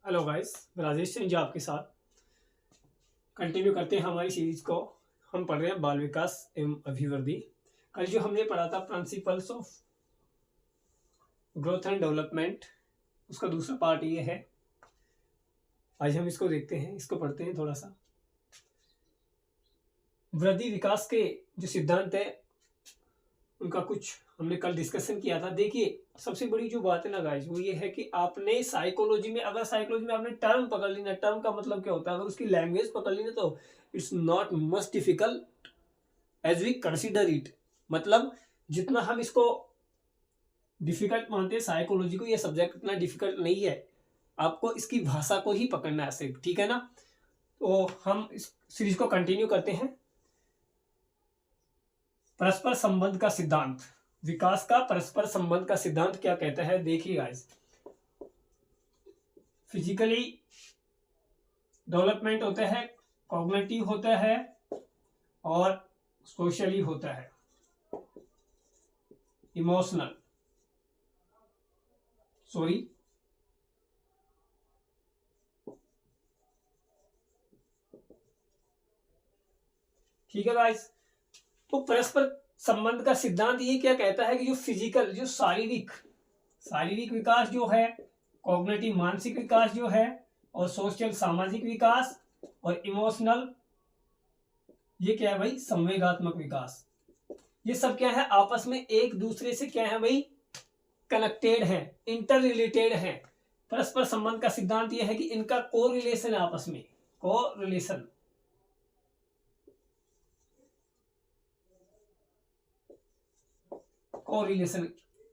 Hello guys, Rajesh Singh ji आपके साथ continue करते हैं हमारी सीरीज को। हम पढ़ रहे हैं बाल विकास एवं अभिवृद्धि। कल जो हमने पढ़ा था principles of growth and development, उसका दूसरा पार्ट ये है। आज हम इसको देखते हैं, इसको पढ़ते हैं थोड़ा सा। वृद्धि विकास के जो सिद्धांत है उनका कुछ हमने कल डिस्कशन किया था। देखिए, सबसे बड़ी जो बात है ना गाइस, वो ये है कि आपने साइकोलॉजी में, अगर साइकोलॉजी में आपने टर्म पकड़ ली ना, टर्म का मतलब क्या होता है, अगर उसकी लैंग्वेज पकड़ ली ना, तो it's not much difficult as we consider it. मतलब जितना हम इसको डिफिकल्ट मानते हैं साइकोलॉजी को, ये सब्जेक्ट इतना डिफिकल्ट नहीं है। आपको इसकी भाषा को ही पकड़ना है सिर्फ, ठीक है ना। तो हम इस सीरीज को कंटिन्यू करते हैं। परस्पर संबंध का सिद्धांत, विकास का परस्पर संबंध का सिद्धांत क्या कहता है, देखिए गाइस। फिजिकली डेवलपमेंट होता है, कॉग्निटिव होता है और सोशली होता है, इमोशनल, सॉरी ठीक है गाइस। तो परस्पर संबंध का सिद्धांत ये क्या कहता है कि जो फिजिकल, जो शारीरिक विकास जो है, कॉग्निटिव मानसिक विकास जो है, और सोशल सामाजिक विकास, और इमोशनल ये क्या है भाई, संवेगात्मक विकास, ये सब क्या है, आपस में एक दूसरे से क्या है भाई, कनेक्टेड है, इंटर रिलेटेड है। परस्पर संबंध का सिद्धांत ये है कि इनका को रिलेशन है, आपस में को रिलेशन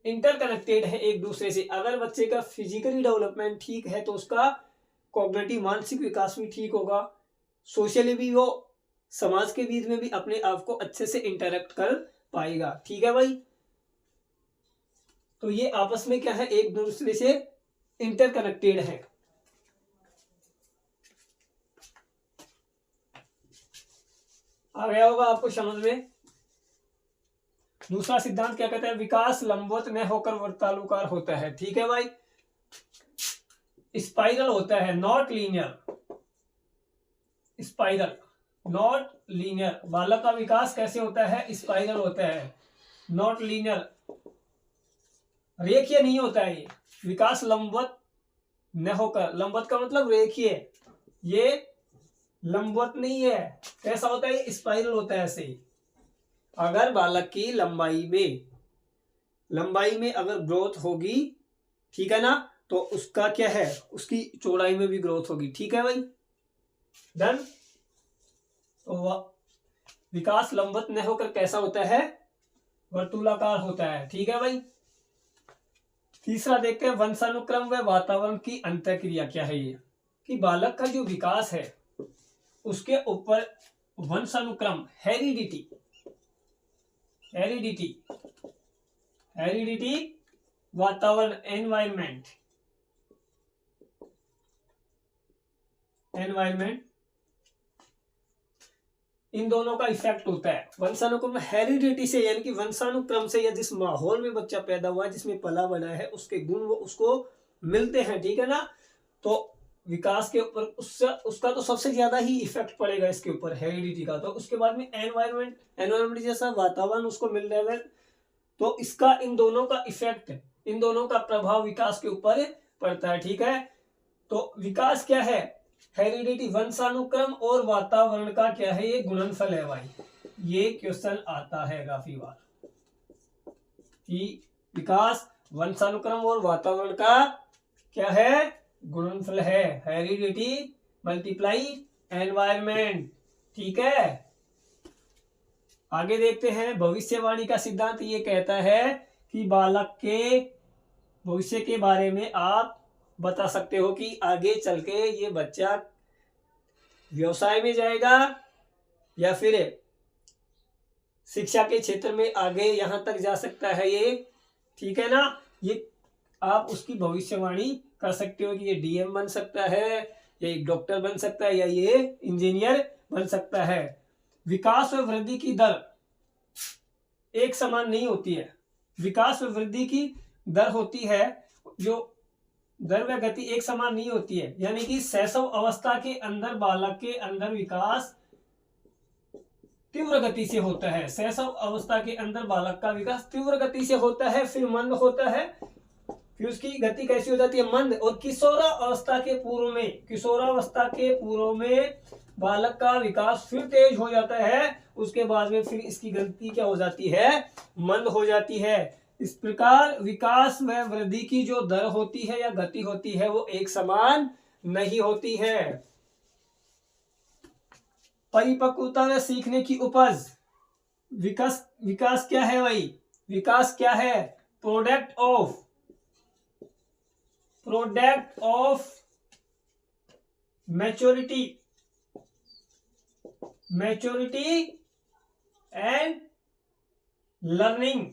इंटरकनेक्टेड है एक दूसरे से। अगर बच्चे का फिजिकली डेवलपमेंट ठीक है तो उसका कॉग्निटिव मानसिक विकास भी ठीक होगा, सोशली भी वो समाज के बीच में भी अपने आप को अच्छे से इंटरेक्ट कर पाएगा, ठीक है भाई। तो ये आपस में क्या है, एक दूसरे से इंटरकनेक्टेड है। आ गया होगा आपको समझ में। दूसरा सिद्धांत क्या कहता है, विकास लंबवत न होकर वर्तालुकार होता है, ठीक है भाई। स्पाइरल होता है, not linear. Spiral not linear. बालक का विकास कैसे होता है, स्पाइरल होता है, नॉट लीनियर, रेखीय नहीं होता है। ये विकास लंबवत न होकर, लंबवत का मतलब रेखीय, ये लंबवत नहीं है। कैसा होता है, स्पाइरल होता है ऐसे। अगर बालक की लंबाई में अगर ग्रोथ होगी, ठीक है ना, तो उसका क्या है, उसकी चौड़ाई में भी ग्रोथ होगी, ठीक है भाई, डन। तो विकास लंबवत न होकर कैसा होता है, वर्तुलाकार होता है, ठीक है भाई। तीसरा देखते हैं, वंशानुक्रम व वातावरण की अंतःक्रिया क्या है। ये कि बालक का जो विकास है उसके ऊपर वंशानुक्रम, हेरिडिटी, वातावरण, एनवायरमेंट इन दोनों का इफेक्ट होता है। वंशानुक्रम हेरिडिटी से, यानी कि वंशानुक्रम से, या जिस माहौल में बच्चा पैदा हुआ है, जिसमें पला बड़ा है, उसके गुण वो उसको मिलते हैं, ठीक है ना। तो विकास के ऊपर उसका तो सबसे ज्यादा ही इफेक्ट पड़ेगा इसके ऊपर, हेरिडिटी का। तो उसके बाद में एनवायरमेंट जैसा वातावरण उसको मिल रहा है, तो इसका, इन दोनों का इफेक्ट, इन दोनों का प्रभाव विकास के ऊपर पड़ता है, ठीक है। तो विकास क्या है, हेरिडिटी, वंशानुक्रम और वातावरण का क्या है, ये गुणनफल है भाई। ये क्वेश्चन आता है काफी बार कि विकास वंशानुक्रम और वातावरण का क्या है, गुणनफल है, हेरिडिटी मल्टीप्लाई एनवायरमेंट, ठीक है। आगे देखते हैं, भविष्यवाणी का सिद्धांत ये कहता है कि बालक के भविष्य के बारे में आप बता सकते हो कि आगे चल के ये बच्चा व्यवसाय में जाएगा या फिर शिक्षा के क्षेत्र में आगे यहां तक जा सकता है ये, ठीक है ना। ये आप उसकी भविष्यवाणी कर सकते हो कि ये डीएम बन सकता है, या एक डॉक्टर बन सकता है, या ये इंजीनियर बन सकता है। विकास और वृद्धि की दर एक समान नहीं होती है। विकास और वृद्धि की दर होती है जो दर व गति एक समान नहीं होती है, यानी कि शैशव अवस्था के अंदर बालक के अंदर विकास तीव्र गति से होता है। शैशव अवस्था के अंदर बालक का विकास तीव्र गति से होता है, फिर मंद होता है, फिर उसकी गति कैसी हो जाती है, मंद। और किशोरावस्था के पूर्व में बालक का विकास फिर तेज हो जाता है, उसके बाद में फिर इसकी गति क्या हो जाती है, मंद हो जाती है। इस प्रकार विकास व वृद्धि की जो दर होती है या गति होती है वो एक समान नहीं होती है। परिपक्वता व सीखने की उपज। विकास क्या है भाई, विकास क्या है, product of maturity and learning.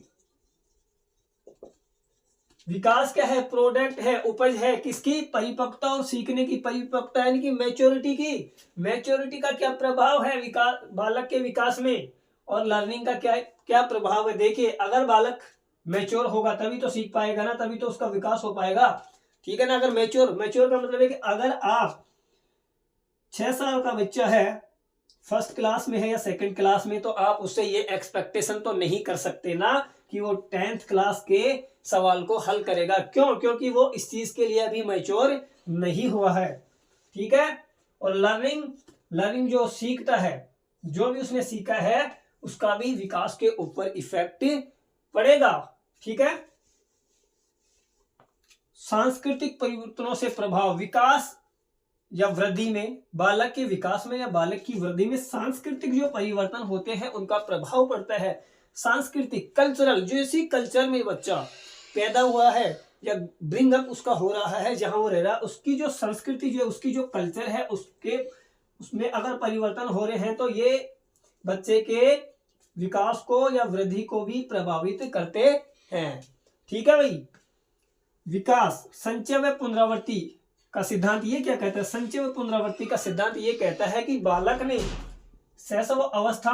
विकास क्या है, प्रोडक्ट है, उपज है किसकी, परिपक्वता और सीखने की। परिपक्वता यानी कि मैच्योरिटी की। मैच्योरिटी का क्या प्रभाव है विकास, बालक के विकास में, और लर्निंग का क्या प्रभाव है। देखिए, अगर बालक मैच्योर होगा तभी तो सीख पाएगा ना, तभी तो उसका विकास हो पाएगा, ठीक है ना। अगर मैच्योर का मतलब है कि अगर आप 6 साल का बच्चा है, फर्स्ट क्लास में है या सेकंड क्लास में, तो आप उससे ये एक्सपेक्टेशन तो नहीं कर सकते ना कि वो 10th क्लास के सवाल को हल करेगा। क्यों, क्योंकि वो इस चीज के लिए अभी मैच्योर नहीं हुआ है, ठीक है। और लर्निंग जो सीखता है, जो भी उसने सीखा है उसका भी विकास के ऊपर इफेक्ट पड़ेगा, ठीक है। सांस्कृतिक परिवर्तनों से प्रभाव। विकास या वृद्धि में, बालक के विकास में या बालक की वृद्धि में सांस्कृतिक जो परिवर्तन होते हैं उनका प्रभाव पड़ता है। सांस्कृतिक, कल्चरल, जो इसी कल्चर में बच्चा पैदा हुआ है या ब्रिंग अप उसका हो रहा है, जहां वो रह रहा है, उसकी जो संस्कृति जो उसकी जो कल्चर है उसमें अगर परिवर्तन हो रहे हैं तो ये बच्चे के विकास को या वृद्धि को भी प्रभावित करते हैं, ठीक है भाई। विकास, संचय व पुनरावृत्ति का सिद्धांत ये क्या कहता है, संचय व पुनरावृत्ति का सिद्धांत ये कहता है कि बालक ने शैशव अवस्था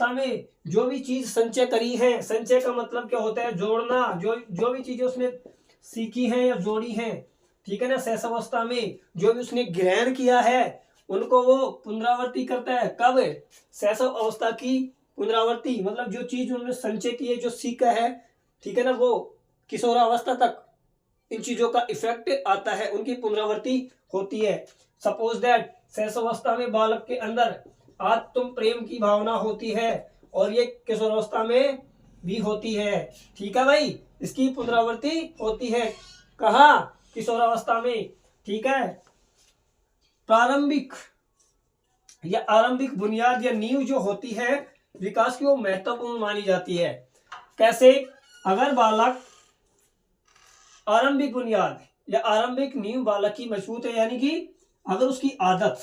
में जो भी चीज संचय करी है, संचय का मतलब क्या होता है, जोड़ना, जो भी चीजें उसने सीखी हैं या जोड़ी हैं, ठीक है ना। शैशव अवस्था में जो भी उसने ग्रहण किया है उनको वो पुनरावृत्ति करता है। कब, शैशव अवस्था की पुनरावृत्ति, मतलब जो चीज उन्होंने संचय की है, जो सीखा है, ठीक है ना, वो किशोरावस्था तक इन चीजों का इफेक्ट आता है, उनकी पुनरावृत्ति होती है। सपोज दैट शैशवावस्था में बालक के अंदर आत्म प्रेम की भावना होती है और ये किशोरावस्था में भी होती है, ठीक है भाई। इसकी पुनरावृत्ति होती है कहाँ, किशोरावस्था में, ठीक है। प्रारंभिक या आरंभिक बुनियाद या नींव जो होती है विकास की, वो महत्वपूर्ण मानी जाती है। कैसे, अगर बालक आरंभिक बुनियाद या आरंभिक नींव बालक की मजबूत है, यानी कि अगर उसकी आदत,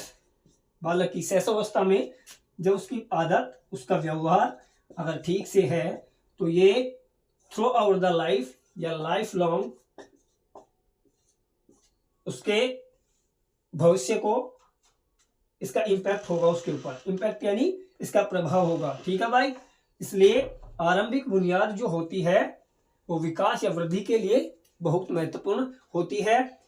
बालक की शैशवावस्था में जब उसकी आदत, उसका व्यवहार अगर ठीक से है तो ये थ्रू आउट द लाइफ या लाइफ लॉन्ग उसके भविष्य को इसका इम्पैक्ट होगा, उसके ऊपर इम्पैक्ट यानी इसका प्रभाव होगा, ठीक है भाई। इसलिए आरंभिक बुनियाद जो होती है वो विकास या वृद्धि के लिए बहुत महत्वपूर्ण होती है।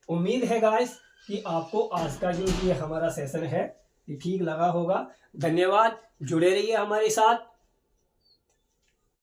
उम्मीद है गाइस कि आपको आज का जो ये हमारा सेशन है ये ठीक लगा होगा। धन्यवाद, जुड़े रहिए हमारे साथ।